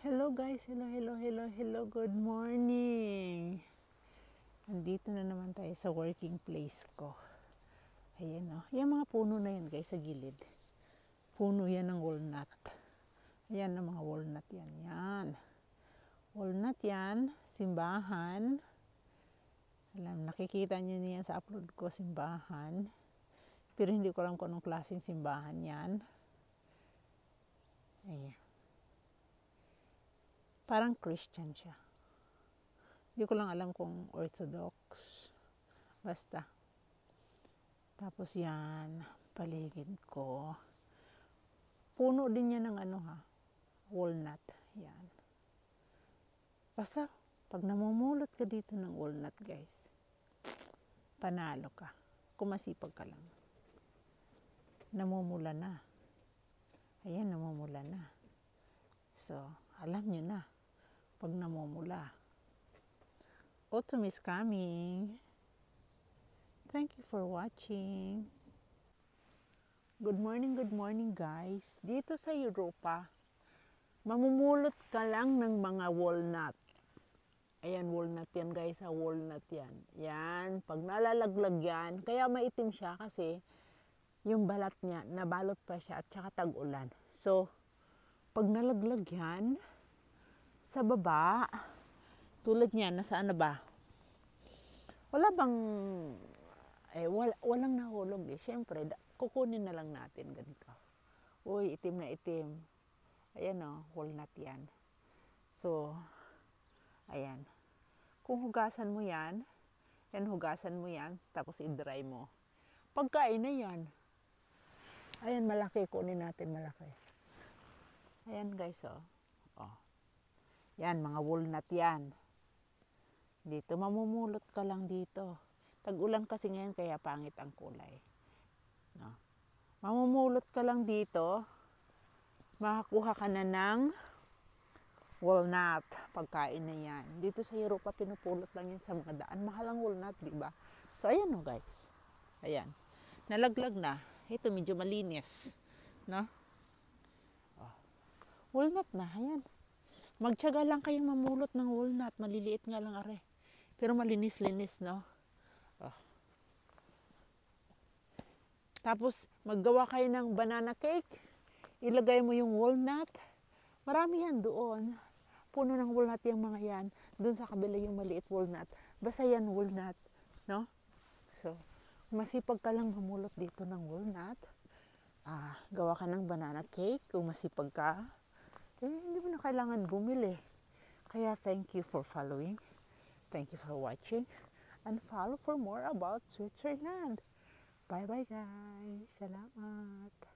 Hello guys, hello, good morning. Andito na naman tayo sa working place ko. Ayan o, yung mga puno na yan guys sa gilid. Puno yan ng walnut. Ayan ang mga walnut yan. Walnut yan, simbahan. Alam, nakikita nyo niyan sa upload ko, simbahan. Pero hindi ko alam kung anong klaseng simbahan yan. Ayan. Parang Christian siya. Hindi ko lang alam kung Orthodox. Basta. Tapos yan, paligid ko. Puno din yan ng walnut. Yan. Basta, pag namumulot ka dito ng walnut guys, panalo ka. Kung masipag ka lang. Namumula na. Ayan, namumula na. So, alam nyo na. Pag namumula. Autumn is coming. Thank you for watching. Good morning guys. Dito sa Europa, mamumulot ka lang ng mga walnut. Ayan, walnut yan guys, walnut yan. Yan, pag nalalaglag yan, kaya maitim siya kasi yung balat niya, nabalot pa siya at saka tag-ulan. So, pag nalaglag yan, sa baba, tulad niyan, nasaan na ba? Wala bang, walang nahulog eh. Siyempre, kukunin na lang natin ganito. Uy, itim na itim. Ayan o, walnut yan. So, ayan. Kung hugasan mo yan, hugasan mo yan, tapos i-dry mo. Pagkain na yan. Ayan, malaki. Kunin natin malaki. Ayan guys o. Oh. Yan, mga walnut yan. Dito, mamumulot ka lang dito. Tag-ulan kasi ngayon, kaya pangit ang kulay. No? Mamumulot ka lang dito, makakuha ka na ng walnut. Pagkain na yan. Dito sa Europa, pinupulot lang yan sa mga daan. Mahal ang walnut, di ba? So, ayan o guys. Ayan. Nalaglag na. Ito, medyo malinis. No? Oh. Walnut na, ayan. Magtiyaga lang kayong mamulot ng walnut. Maliliit nga lang are. Pero malinis-linis, no? Oh. Tapos, maggawa kayo ng banana cake. Ilagay mo yung walnut. Marami yan doon. Puno ng walnut yung mga yan. Doon sa kabila yung maliit walnut. Basta yan walnut, no? So, masipag ka lang mamulot dito ng walnut. Gawa ka ng banana cake kung masipag ka. Hindi mo na kailangan bumili. Kaya thank you for following. Thank you for watching. And follow for more about Switzerland. Bye-bye guys. Salamat.